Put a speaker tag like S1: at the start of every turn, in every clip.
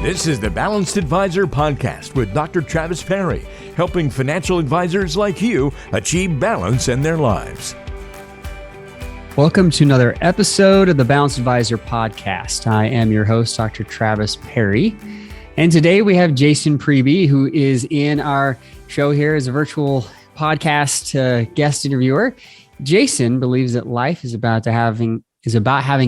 S1: This is the Balanced Advisor Podcast with Dr. Travis Perry, helping financial advisors like you achieve balance in their lives.
S2: Welcome to another episode of the Balanced Advisor Podcast. I am your host, Dr. Travis Perry. And today we have Jason Priebe, who is in our show here as a virtual podcast guest interviewer. Jason believes that life is about having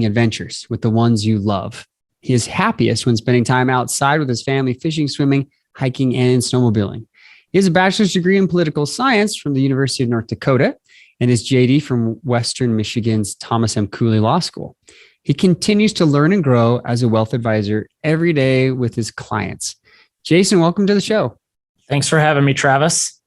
S2: adventures with the ones you love. He is happiest when spending time outside with his family, fishing, swimming, hiking, and snowmobiling. He has a bachelor's degree in political science from the University of North Dakota and his JD from Western Michigan's Thomas M. Cooley Law School. He continues to learn and grow as a wealth advisor every day with his clients. Jason, welcome to the show.
S3: Thanks for having me, Travis.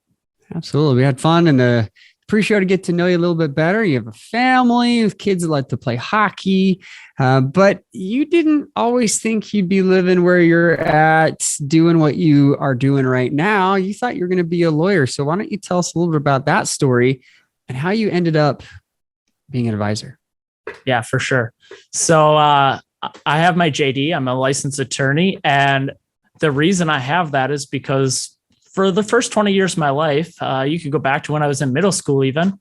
S2: Absolutely. We had fun in the pre-show to get to know you a little bit better. You have a family with kids that like to play hockey, but you didn't always think you'd be living where you're at, doing what you are doing right now. You thought you were going to be a lawyer. So why don't you tell us a little bit about that story and how you ended up being an advisor?
S3: Yeah, for sure. So I have my JD. I'm a licensed attorney. And the reason I have that is because for the first 20 years of my life, you could go back to when I was in middle school even,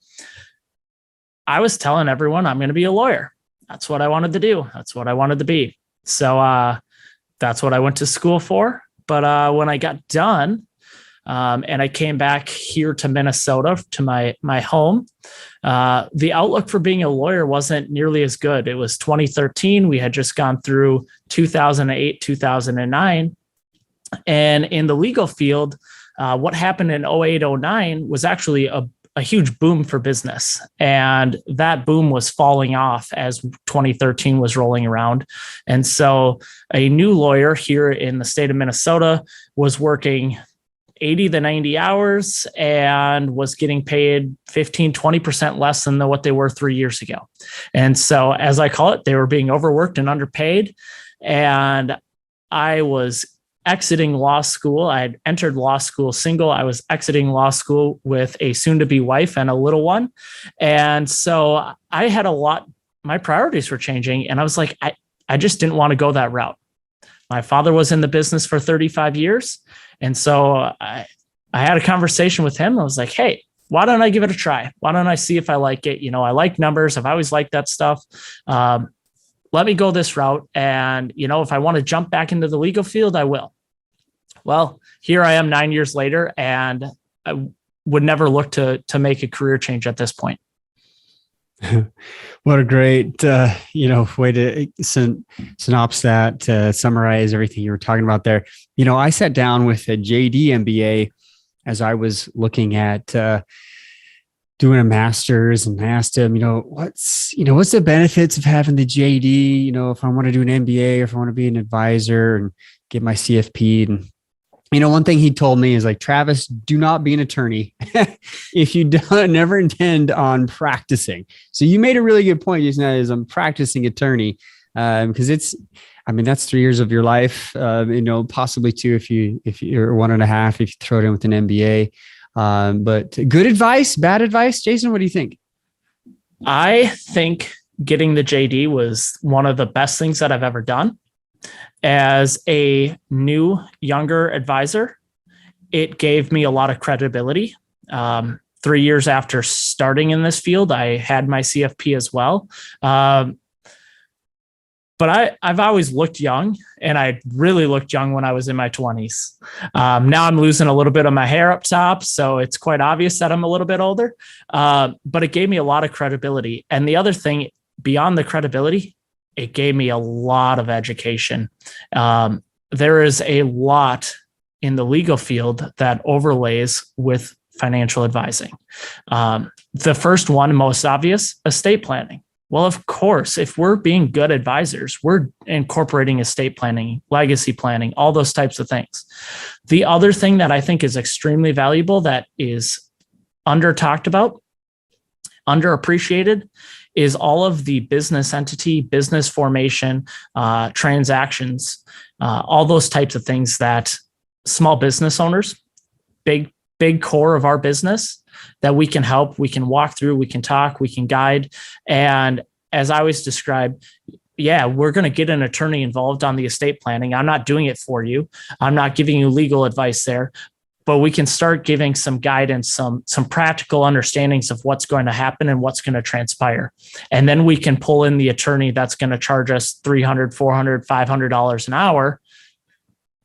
S3: I was telling everyone I'm going to be a lawyer. That's what I wanted to do. That's what I wanted to be. So that's what I went to school for. But when I got done and I came back here to Minnesota, to my home, the outlook for being a lawyer wasn't nearly as good. It was 2013. We had just gone through 2008, 2009. And in the legal field, what happened in 08, 09 was actually a huge boom for business. And that boom was falling off as 2013 was rolling around. And so a new lawyer here in the state of Minnesota was working 80 to 90 hours and was getting paid 15, 20% less than what they were 3 years ago. And so, as I call it, they were being overworked and underpaid. And I was exiting law school. I had entered law school single. I was exiting law school with a soon-to-be wife and a little one. And so I had my priorities were changing. And I was like, I just didn't want to go that route. My father was in the business for 35 years. And so I had a conversation with him. I was like, hey, why don't I give it a try? Why don't I see if I like it? You know, I like numbers. I've always liked that stuff. Let me go this route. And, you know, if I want to jump back into the legal field, I will. Well, here I am 9 years later, and I would never look to make a career change at this point.
S2: What a great, way to synopsis that, summarize everything you were talking about there. You know, I sat down with a JD MBA as I was looking at doing a master's, and I asked him, what's the benefits of having the JD? You know, if I want to do an MBA or if I want to be an advisor and get my CFP. And one thing he told me is like, Travis, do not be an attorney if you never intend on practicing. So you made a really good point, Jason, that is I'm practicing attorney because that's 3 years of your life, possibly two if you're 1.5, if you throw it in with an MBA. But good advice, bad advice, Jason, what do you think?
S3: I think getting the JD was one of the best things that I've ever done. As a new, younger advisor, it gave me a lot of credibility. 3 years after starting in this field, I had my CFP as well. But I've always looked young, and I really looked young when I was in my 20s. Now I'm losing a little bit of my hair up top, so it's quite obvious that I'm a little bit older. But it gave me a lot of credibility. And the other thing, beyond the credibility, it gave me a lot of education. There is a lot in the legal field that overlays with financial advising. The first one, most obvious, estate planning. Well, of course, if we're being good advisors, we're incorporating estate planning, legacy planning, all those types of things. The other thing that I think is extremely valuable that is under talked about, underappreciated, is all of the business entity, business formation, transactions, all those types of things that small business owners, big core of our business, that we can help, we can walk through, we can talk, we can guide. And as I always describe, yeah, we're going to get an attorney involved on the estate planning. I'm not doing it for you. I'm not giving you legal advice there, but we can start giving some guidance, some practical understandings of what's going to happen and what's going to transpire. And then we can pull in the attorney that's going to charge us $300, $400, $500 an hour,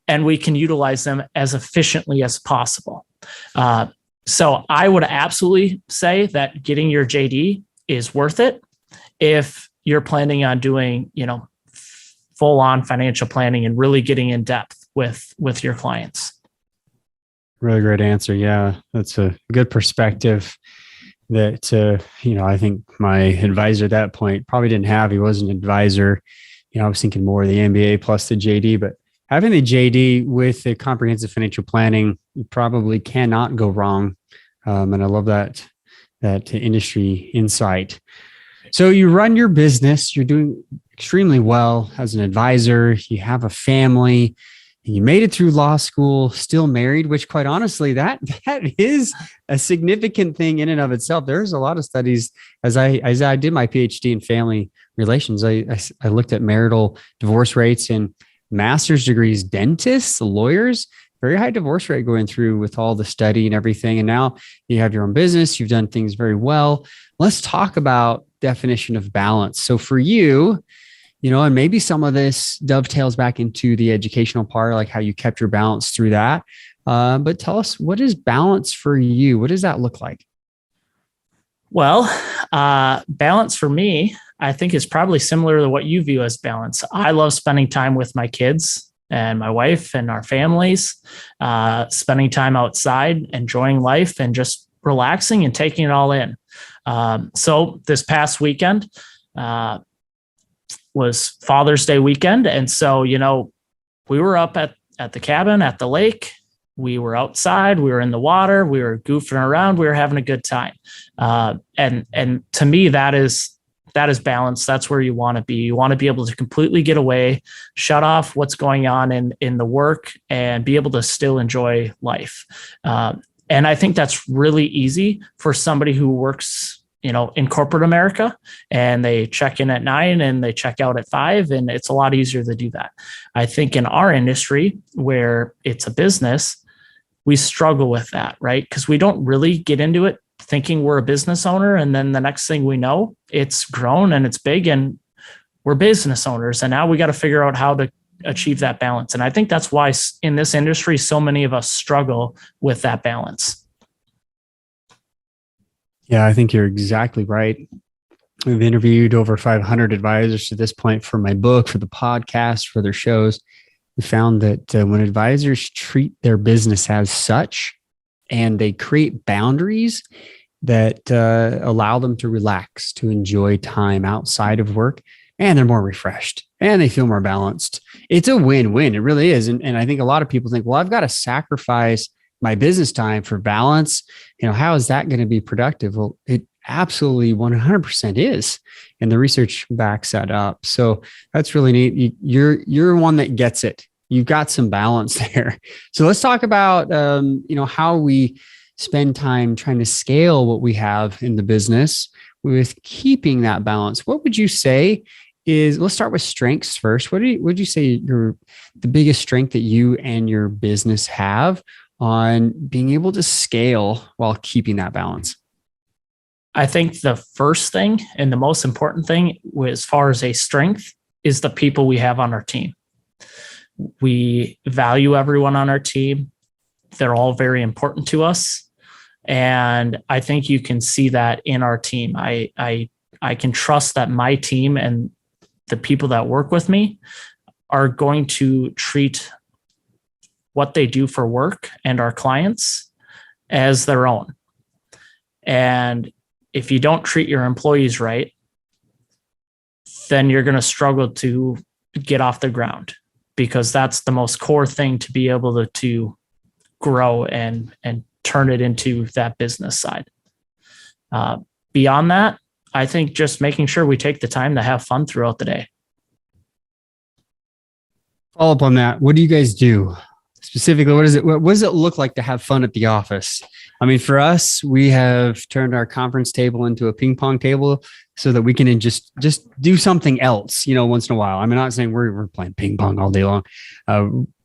S3: and we can utilize them as efficiently as possible. So I would absolutely say that getting your JD is worth it if you're planning on doing, full on financial planning and really getting in depth with your clients.
S2: Really great answer. Yeah, that's a good perspective that, I think my advisor at that point probably didn't have. He was an advisor. I was thinking more of the MBA plus the JD, but having the JD with the comprehensive financial planning, you probably cannot go wrong. And I love that industry insight. So you run your business, you're doing extremely well as an advisor, you have a family, and you made it through law school, still married, which quite honestly, that is a significant thing in and of itself. There's a lot of studies as I did my PhD in family relations. I looked at marital divorce rates and master's degrees, dentists, lawyers, very high divorce rate going through with all the study and everything. And now you have your own business, you've done things very well. Let's talk about definition of balance. So for you, and maybe some of this dovetails back into the educational part, like how you kept your balance through that. But tell us, what is balance for you? What does that look like?
S3: Well, balance for me, I think is probably similar to what you view as balance. I love spending time with my kids and my wife and our families, spending time outside, enjoying life and just relaxing and taking it all in. So this past weekend was Father's Day weekend. And so, we were up at the cabin at the lake. We were outside, we were in the water, we were goofing around, we were having a good time. And to me, that is balance. That's where you want to be. You want to be able to completely get away, shut off what's going on in the work and be able to still enjoy life. And I think that's really easy for somebody who works, in corporate America, and they check in at 9 and they check out at 5. And it's a lot easier to do that. I think in our industry where it's a business, we struggle with that, right? Because we don't really get into it thinking we're a business owner. And then the next thing we know, it's grown and it's big and we're business owners. And now we got to figure out how to achieve that balance. And I think that's why in this industry, so many of us struggle with that balance.
S2: Yeah, I think you're exactly right. We've interviewed over 500 advisors to this point for my book, for the podcast, for their shows. We found that when advisors treat their business as such and they create boundaries that allow them to relax, to enjoy time outside of work, and they're more refreshed and they feel more balanced. It's a win-win. It really is. And I think a lot of people think, well, I've got to sacrifice my business time for balance. How is that going to be productive? Well, it absolutely 100% is. And the research backs that up. So that's really neat. You're one that gets it. You've got some balance there. So let's talk about, how we spend time trying to scale what we have in the business with keeping that balance. What would you say let's start with strengths first. What would you say the biggest strength that you and your business have on being able to scale while keeping that balance?
S3: I think the first thing and the most important thing as far as a strength is the people we have on our team. We value everyone on our team. They're all very important to us. And I think you can see that in our team. I can trust that my team and the people that work with me are going to treat what they do for work and our clients as their own. And if you don't treat your employees right, then you're going to struggle to get off the ground, because that's the most core thing to be able to grow and turn it into that business side. Beyond that, I think just making sure we take the time to have fun throughout the day.
S2: Follow up on that. What do you guys do specifically, what does it look like to have fun at the office? I mean, for us, we have turned our conference table into a ping pong table so that we can just do something else, once in a while. I'm not saying we're playing ping pong all day long.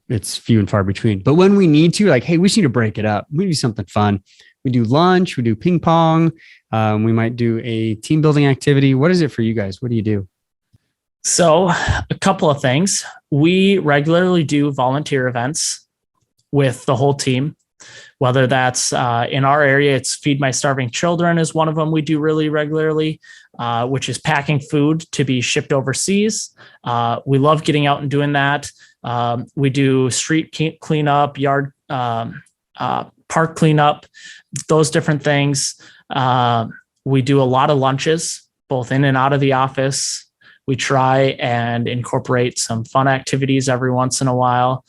S2: It's few and far between. But when we need to, like, hey, we just need to break it up. We do something fun. We do lunch. We do ping pong. We might do a team building activity. What is it for you guys? What do you do?
S3: So a couple of things. We regularly do volunteer events with the whole team, whether that's in our area, it's Feed My Starving Children is one of them we do really regularly, which is packing food to be shipped overseas. We love getting out and doing that. We do street cleanup, yard, park cleanup, those different things. We do a lot of lunches, both in and out of the office. We try and incorporate some fun activities every once in a while.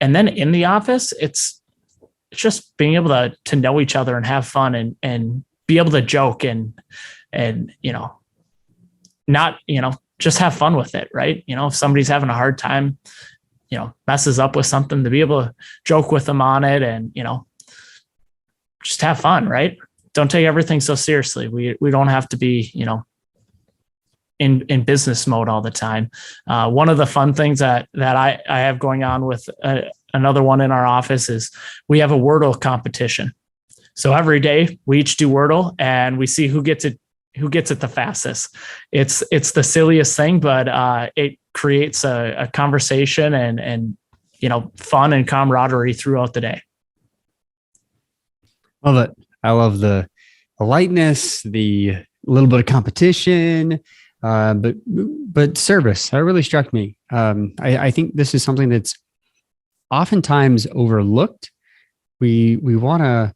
S3: And then in the office, it's just being able to know each other and have fun and be able to joke and not, just have fun with it. Right. If somebody's having a hard time, messes up with something, to be able to joke with them on it and, just have fun. Right. Don't take everything so seriously. We don't have to be, in business mode all the time. One of the fun things that I have going on with another one in our office is we have a Wordle competition. So every day we each do Wordle and we see who gets it the fastest. It's the silliest thing, but it creates a conversation and fun and camaraderie throughout the day.
S2: Love it. I love the lightness, the little bit of competition, but service. That really struck me. I think this is something that's oftentimes overlooked. We want to,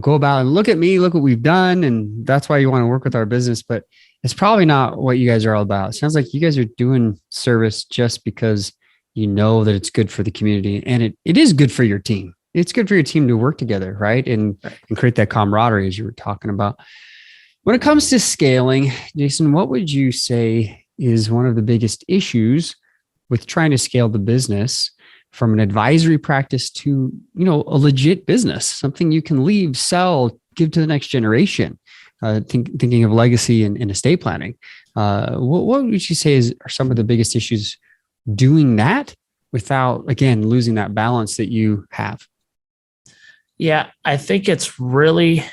S2: go about and look at me, look what we've done, and that's why you want to work with our business. But it's probably not what you guys are all about. It sounds like you guys are doing service just because you know that it's good for the community, and it is good for your team. It's good for your team to work together, right? And create that camaraderie as you were talking about. When it comes to scaling, Jason, what would you say is one of the biggest issues with trying to scale the business from an advisory practice to, a legit business, something you can leave, sell, give to the next generation? Thinking of legacy and estate planning. What would you say are some of the biggest issues doing that without, again, losing that balance that you have?
S3: Yeah, I think it's really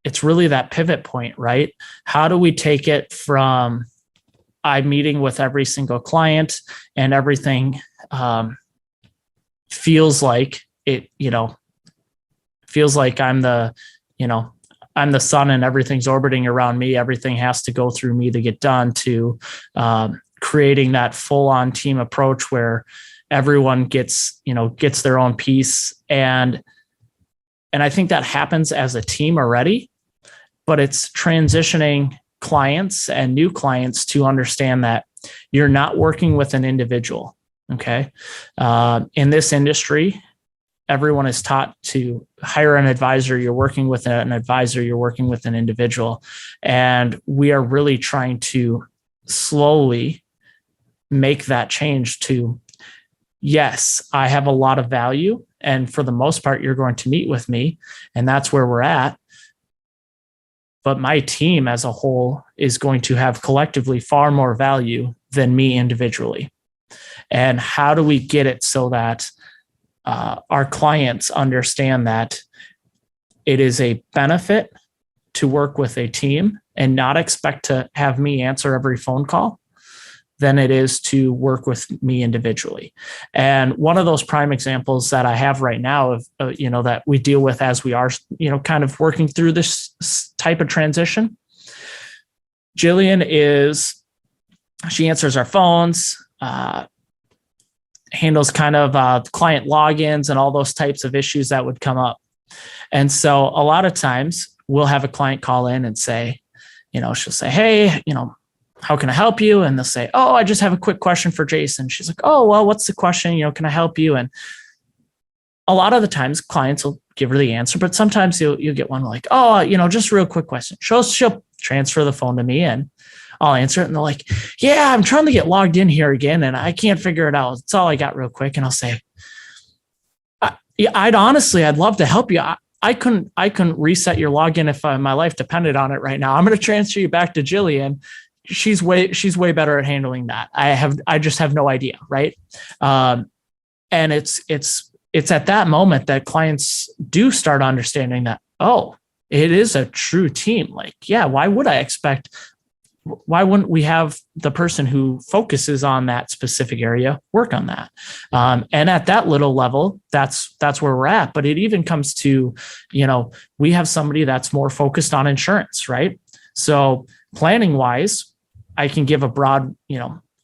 S3: that pivot point, right? How do we take it from I'm meeting with every single client and everything feels like it, feels like I'm the sun and everything's orbiting around me. Everything has to go through me to get done, to creating that full on team approach where everyone gets their own piece. And I think that happens as a team already, but it's transitioning clients and new clients to understand that you're not working with an individual. Okay. In this industry, everyone is taught to hire an advisor. You're working with an advisor, you're working with an individual. And we are really trying to slowly make that change to, yes, I have a lot of value. And for the most part, you're going to meet with me, and that's where we're at. But my team as a whole is going to have collectively far more value than me individually. And how do we get it so that our clients understand that it is a benefit to work with a team and not expect to have me answer every phone call than it is to work with me individually. And one of those prime examples that I have right now of, that we deal with as we are, kind of working through this type of transition. Jillian she answers our phones, handles kind of client logins and all those types of issues that would come up. And so a lot of times we'll have a client call in and say, she'll say, hey, how can I help you? And they'll say, oh, I just have a quick question for Jason. She's like, oh, well, what's the question? Can I help you? And a lot of the times clients will give her the answer, but sometimes you'll get one like, oh, just a real quick question. She'll transfer the phone to me and I'll answer it. And they're like, yeah, I'm trying to get logged in here again and I can't figure it out. It's all I got real quick. And I'll say, I'd love to help you. I couldn't reset your login if my life depended on it right now. I'm going to transfer you back to Jillian. She's way better at handling that. I just have no idea. Right. And it's at that moment that clients do start understanding that, oh, it is a true team. Like, yeah, why wouldn't we have the person who focuses on that specific area work on that? And at that little level, that's where we're at. But it even comes to, we have somebody that's more focused on insurance, right? So planning wise, I can give a broad,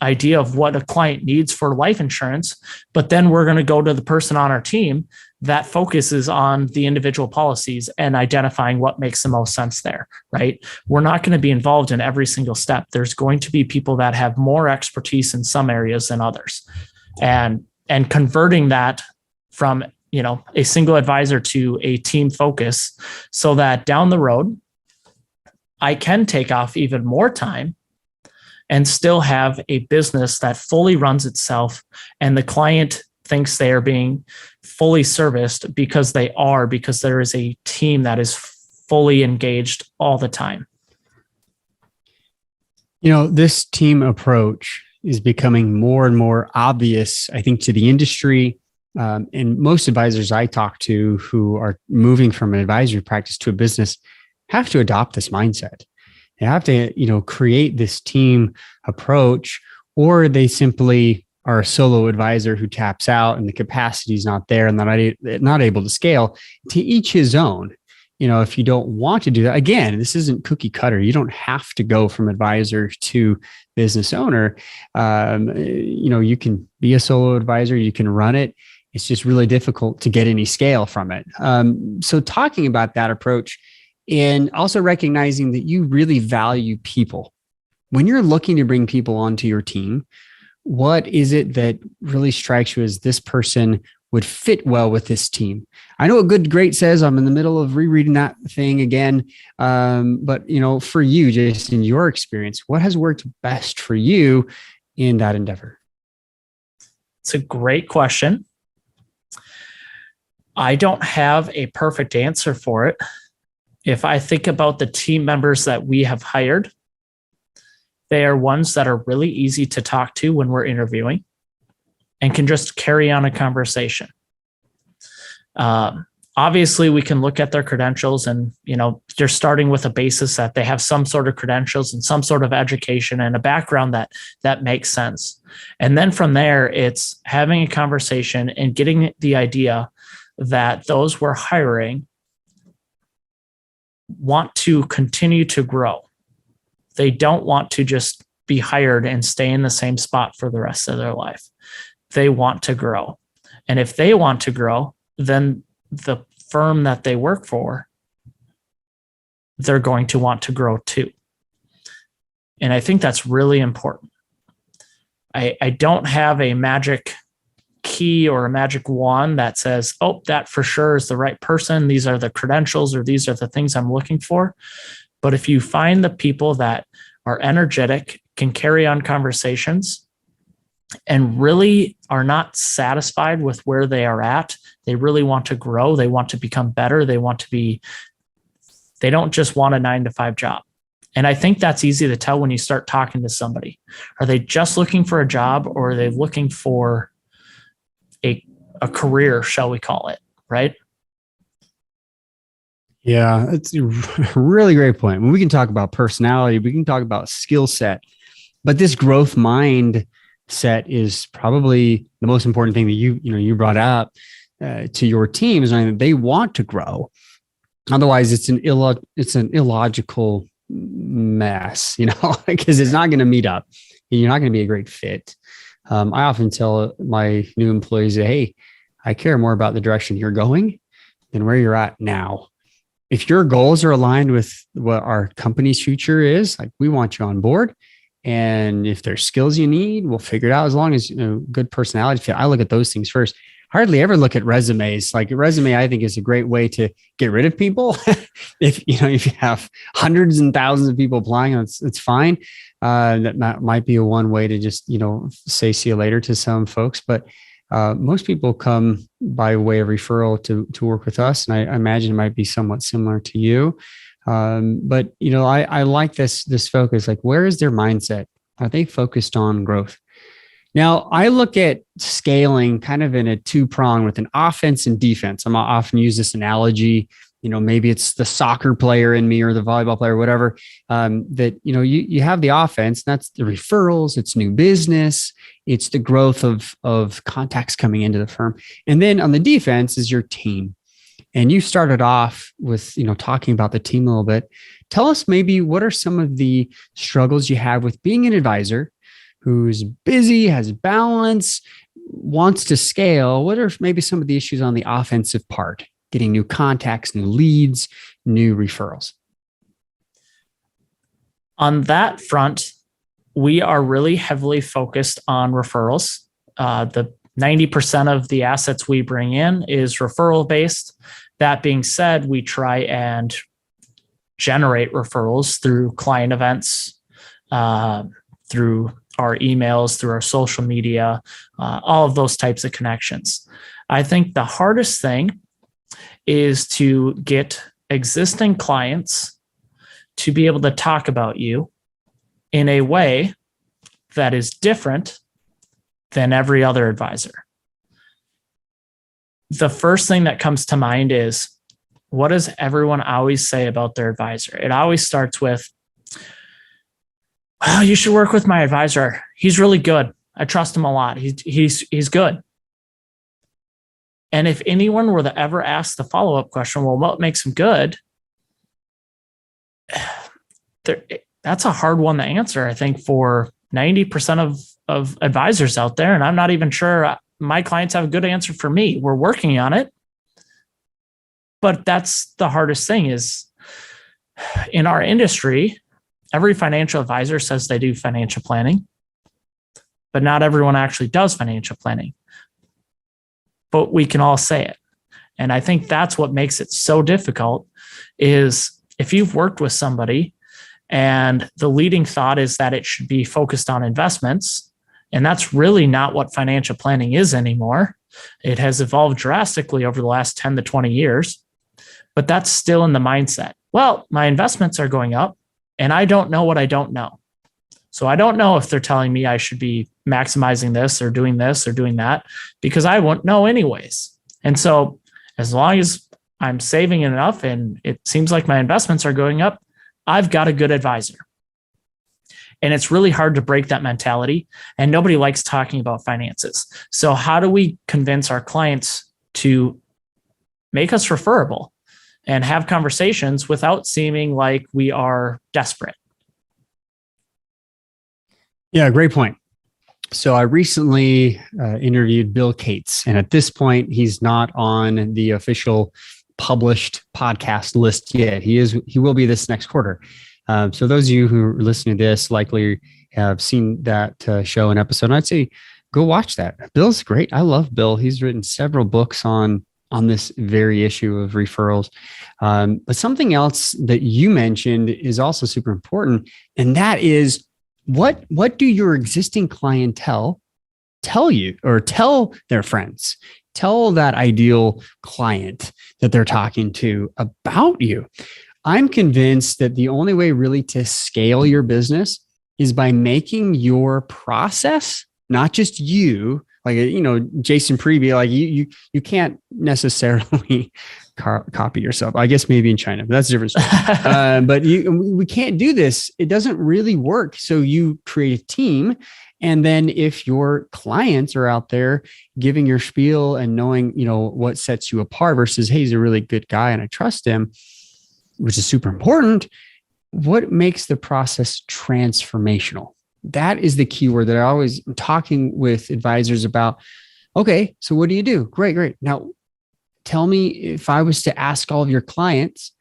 S3: idea of what a client needs for life insurance, but then we're going to go to the person on our team that focuses on the individual policies and identifying what makes the most sense there, right? We're not going to be involved in every single step. There's going to be people that have more expertise in some areas than others. And converting that from, a single advisor to a team focus so that down the road, I can take off even more time and still have a business that fully runs itself and the client thinks they are being fully serviced because there is a team that is fully engaged all the time.
S2: This team approach is becoming more and more obvious, I think, to the industry. And most advisors I talk to who are moving from an advisory practice to a business have to adopt this mindset. They have to, create this team approach, or they simply are a solo advisor who taps out and the capacity is not there and they're not able to scale. To each his own. If you don't want to do that, again, this isn't cookie cutter. You don't have to go from advisor to business owner. You can be a solo advisor, you can run it. It's just really difficult to get any scale from it. So talking about that approach, and also recognizing that you really value people. When you're looking to bring people onto your team, what is it that really strikes you as this person would fit well with this team? I know what Good Great says. I'm in the middle of rereading that thing again. But for you, Jason, your experience, what has worked best for you in that endeavor?
S3: It's a great question. I don't have a perfect answer for it. If I think about the team members that we have hired, they are ones that are really easy to talk to when we're interviewing and can just carry on a conversation. Obviously, we can look at their credentials and, they're starting with a basis that they have some sort of credentials and some sort of education and a background that makes sense. And then from there, it's having a conversation and getting the idea that those we're hiring want to continue to grow. They don't want to just be hired and stay in the same spot for the rest of their life. They want to grow. And if they want to grow, then the firm that they work for, they're going to want to grow too. And I think that's really important. I don't have a magic key or a magic wand that says, oh, that for sure is the right person. These are the credentials or these are the things I'm looking for. But if you find the people that are energetic, can carry on conversations, and really are not satisfied with where they are at, they really want to grow, they want to become better, they don't just want a 9-to-5 job. And I think that's easy to tell when you start talking to somebody. Are they just looking for a job, or are they looking for a career, shall we call it, right?
S2: Yeah, it's a really great point. When we can talk about personality, we can talk about skill set, but this growth mindset is probably the most important thing that you brought up to your team, is knowing that they want to grow. Otherwise, it's an illogical mess, because it's not going to meet up. You're not going to be a great fit. I often tell my new employees that, hey, I care more about the direction you're going than where you're at now. If your goals are aligned with what our company's future is, like, we want you on board. And if there's skills you need, we'll figure it out, as long as, good personality fit. I look at those things first. hardly ever look at resumes. Like a resume, I think is a great way to get rid of people. If you have hundreds and thousands of people applying, it's fine. That might be a one way to just, say see you later to some folks, but most people come by way of referral to work with us. And I imagine it might be somewhat similar to you. But I like this focus, like where is their mindset? Are they focused on growth? Now, I look at scaling kind of in a two-prong with an offense and defense. I'm often use this analogy, maybe it's the soccer player in me or the volleyball player, whatever, that, you have the offense, that's the referrals, it's new business, it's the growth of contacts coming into the firm. And then on the defense is your team. And you started off with, talking about the team a little bit. Tell us maybe what are some of the struggles you have with being an advisor who's busy, has balance, wants to scale. What are maybe some of the issues on the offensive part? Getting new contacts, new leads, new referrals.
S3: On that front, we are really heavily focused on referrals. The 90% of the assets we bring in is referral based. That being said, we try and generate referrals through client events, through our emails, through our social media, all of those types of connections. I think the hardest thing is to get existing clients to be able to talk about you in a way that is different than every other advisor. The first thing that comes to mind is, what does everyone always say about their advisor? It always starts with, "Oh, you should work with my advisor. He's really good. I trust him a lot. He's good." And if anyone were to ever ask the follow-up question, well, what makes him good? That's a hard one to answer, I think, for 90% of advisors out there. And I'm not even sure my clients have a good answer for me. We're working on it. But that's the hardest thing is in our industry, every financial advisor says they do financial planning, but not everyone actually does financial planning. But we can all say it. And I think that's what makes it so difficult is if you've worked with somebody and the leading thought is that it should be focused on investments, and that's really not what financial planning is anymore. It has evolved drastically over the last 10 to 20 years, but that's still in the mindset. Well, my investments are going up and I don't know what I don't know. So I don't know if they're telling me I should be maximizing this or doing that because I won't know anyways. And so as long as I'm saving enough and it seems like my investments are going up, I've got a good advisor. And it's really hard to break that mentality. And nobody likes talking about finances. So how do we convince our clients to make us referable and have conversations without seeming like we are desperate?
S2: Yeah, great point. So I recently interviewed Bill Cates, and at this point, he's not on the official published podcast list yet. He will be this next quarter. So those of you who are listening to this likely have seen that show and episode. And I'd say go watch that. Bill's great. I love Bill. He's written several books on this very issue of referrals. But something else that you mentioned is also super important, and that is what do your existing clientele tell you or tell their friends? Tell that ideal client that they're talking to about you. I'm convinced that the only way really to scale your business is by making your process, not just you, like, Jason Priebe, like you can't necessarily copy yourself. I guess maybe in China, but that's a different story. But we can't do this. It doesn't really work. So you create a team. And then if your clients are out there giving your spiel and knowing, what sets you apart versus, hey, he's a really good guy and I trust him, which is super important. What makes the process transformational? That is the key word that I always am talking with advisors about. Okay, so what do you do? Great. Now, tell me, if I was to ask all of your clients,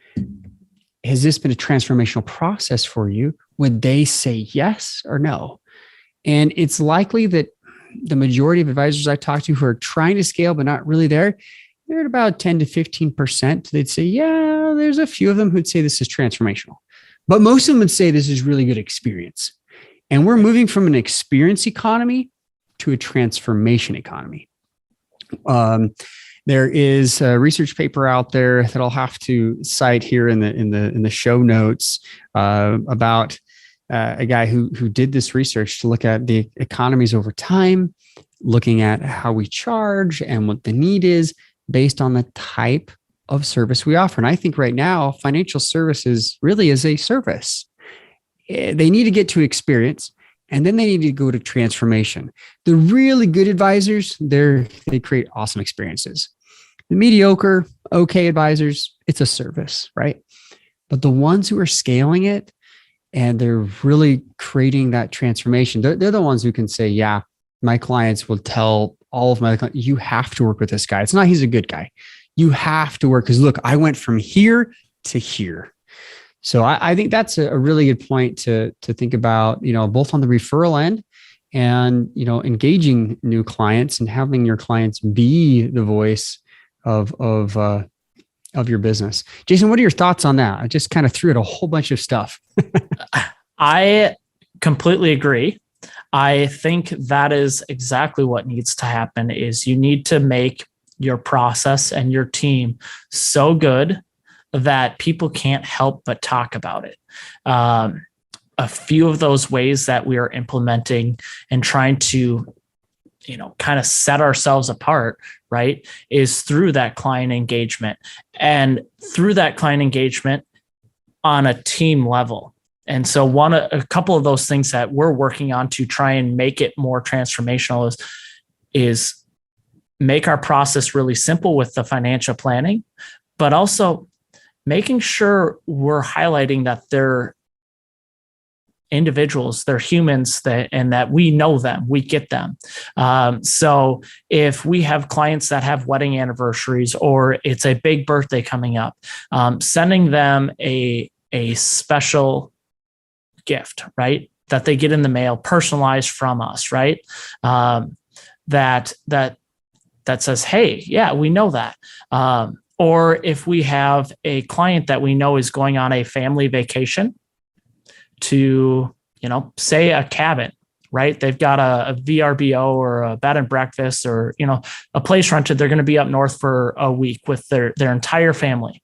S2: has this been a transformational process for you? Would they say yes or no? And it's likely that the majority of advisors I talk to who are trying to scale but not really there, they're at about 10 to 15%. They'd say, yeah, there's a few of them who'd say this is transformational, but most of them would say this is really good experience. And we're moving from an experience economy to a transformation economy. There is a research paper out there that I'll have to cite here in the show notes about a guy who did this research to look at the economies over time, looking at how we charge and what the need is based on the type of service we offer. And I think right now, financial services really is a service. They need to get to experience, and then they need to go to transformation. The really good advisors, they create awesome experiences. The mediocre, okay advisors, it's a service, right? But the ones who are scaling it and they're really creating that transformation, they're the ones who can say, yeah, my clients will tell all of my clients, you have to work with this guy. It's not he's a good guy. You have to work because look, I went from here to here. So I think that's a really good point to think about, both on the referral end and, engaging new clients and having your clients be the voice of your business. Jason, what are your thoughts on that? I just kind of threw at a whole bunch of stuff.
S3: I completely agree. I think that is exactly what needs to happen is you need to make your process and your team so good that people can't help but talk about it. A few of those ways that we are implementing and trying to, kind of set ourselves apart, right, is through that client engagement and through that client engagement on a team level. And so a couple of those things that we're working on to try and make it more transformational is make our process really simple with the financial planning, but also making sure we're highlighting that they're individuals, they're humans, and that we know them, we get them. So if we have clients that have wedding anniversaries or it's a big birthday coming up, sending them a special gift, right, that they get in the mail, personalized from us, right, that says, hey, yeah, we know that. Or if we have a client that we know is going on a family vacation to, say a cabin, right? They've got a VRBO or a bed and breakfast or, a place rented. They're going to be up north for a week with their entire family.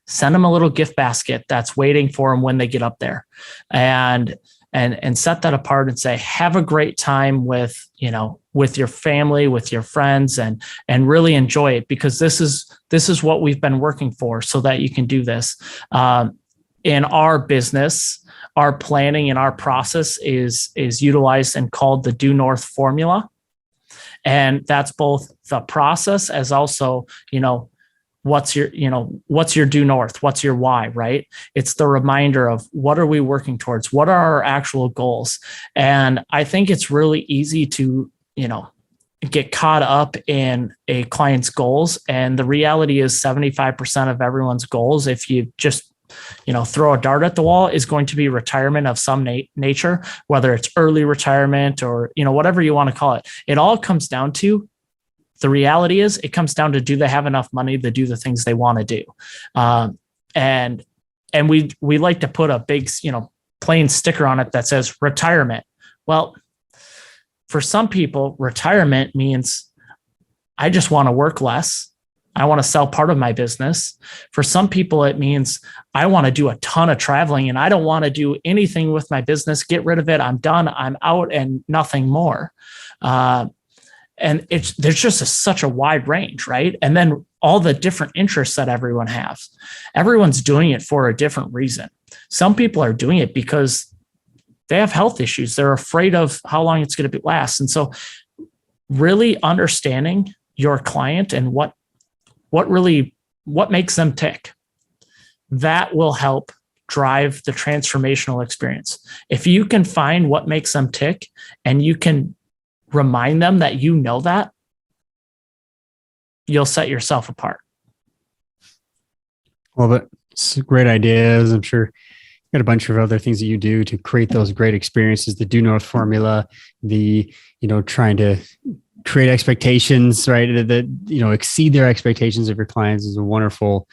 S3: Send them a little gift basket that's waiting for them when they get up there and set that apart and say, have a great time with your family, with your friends, and really enjoy it because this is what we've been working for so that you can do this. In our business, our planning and our process is utilized and called the Due North formula. And that's both the process as also, what's your due north? What's your why, right? It's the reminder of what are we working towards? What are our actual goals? And I think it's really easy to, get caught up in a client's goals. And the reality is 75% of everyone's goals, if you just, throw a dart at the wall, is going to be retirement of some nature, whether it's early retirement or, whatever you want to call it. It all comes down to, the reality is it comes down to, do they have enough money to do the things they want to do? And we like to put a big, plain sticker on it that says retirement. Well, for some people, retirement means I just want to work less. I want to sell part of my business. For some people, it means I want to do a ton of traveling and I don't want to do anything with my business. Get rid of it. I'm done. I'm out and nothing more. And there's just such a wide range, right? And then all the different interests that everyone has. Everyone's doing it for a different reason. Some people are doing it because they have health issues. They're afraid of how long it's going to last. And so really understanding your client and what makes them tick, that will help drive the transformational experience. If you can find what makes them tick and you can remind them that that, you'll set yourself apart.
S2: Well, that's great ideas. I'm sure got a bunch of other things that you do to create those great experiences, the due north formula, the, trying to create expectations, right? That, exceed their expectations of your clients is a wonderful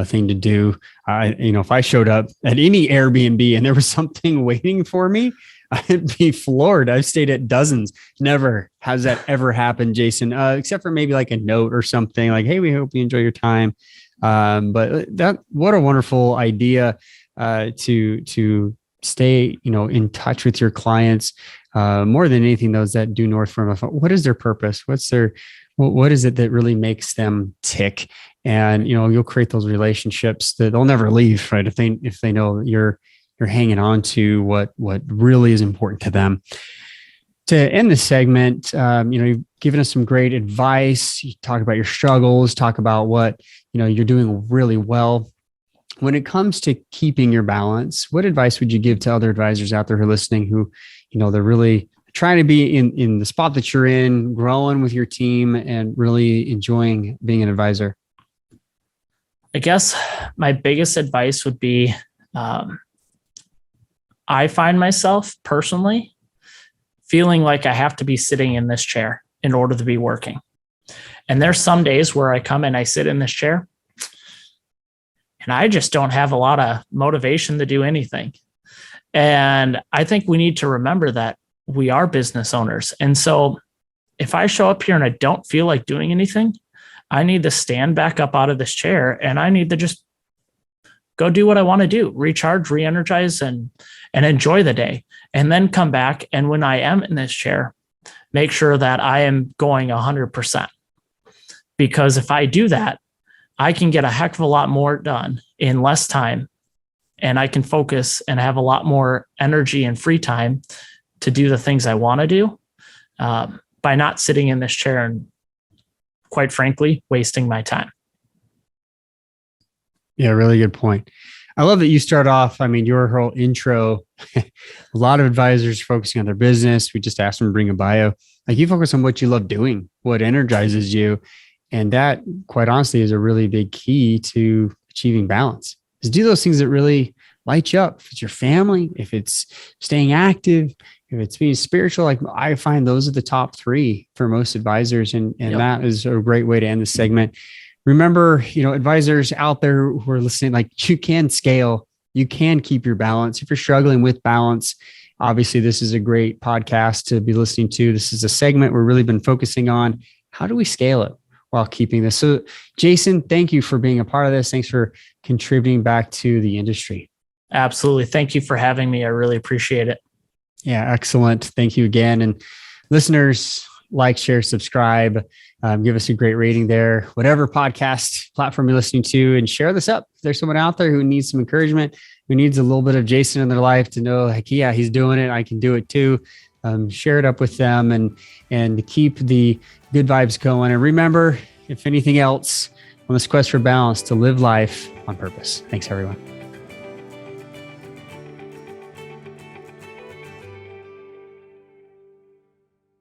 S2: thing to do. If I showed up at any Airbnb and there was something waiting for me, I'd be floored. I've stayed at dozens. Never has that ever happened, Jason, except for maybe like a note or something like, hey, we hope you enjoy your time. But what a wonderful idea to stay, in touch with your clients. More than anything, those that do north from, what is their purpose? What is it that really makes them tick? And, you'll create those relationships that they'll never leave, right? If they know you're hanging on to what really is important to them. To end the segment, you've given us some great advice. You talk about your struggles, talk about what, you're doing really well. When it comes to keeping your balance, what advice would you give to other advisors out there who are listening, who, they're really trying to be in the spot that you're in, growing with your team and really enjoying being an advisor?
S3: I guess my biggest advice would be, I find myself personally feeling like I have to be sitting in this chair in order to be working. And there's some days where I come and I sit in this chair and I just don't have a lot of motivation to do anything. And I think we need to remember that we are business owners. And so if I show up here and I don't feel like doing anything, I need to stand back up out of this chair and I need to just go do what I want to do, recharge, re-energize, and enjoy the day. And then come back. And when I am in this chair, make sure that I am going 100%. Because if I do that, I can get a heck of a lot more done in less time. And I can focus and have a lot more energy and free time to do the things I want to do by not sitting in this chair and, quite frankly, wasting my time.
S2: Yeah, really good point. I love that you start off, your whole intro, a lot of advisors focusing on their business. We just asked them to bring a bio. Like, you focus on what you love doing, what energizes you. And that, quite honestly, is a really big key to achieving balance, is do those things that really light you up. If it's your family, if it's staying active, if it's being spiritual, like I find those are the top three for most advisors. And yep. That is a great way to end the segment. Remember, advisors out there who are listening, like, you can scale, you can keep your balance. If you're struggling with balance, obviously this is a great podcast to be listening to. This is a segment we've really been focusing on. How do we scale it while keeping this? So Jason, thank you for being a part of this. Thanks for contributing back to the industry.
S3: Absolutely. Thank you for having me. I really appreciate it.
S2: Yeah, excellent. Thank you again. And listeners, like, share, subscribe, give us a great rating there, whatever podcast platform you're listening to, and share this up. If there's someone out there who needs some encouragement, who needs a little bit of Jason in their life to know, like, yeah, he's doing it, I can do it too. Share it up with them and keep the good vibes going. And remember, if anything else, on this quest for balance, to live life on purpose. Thanks, everyone.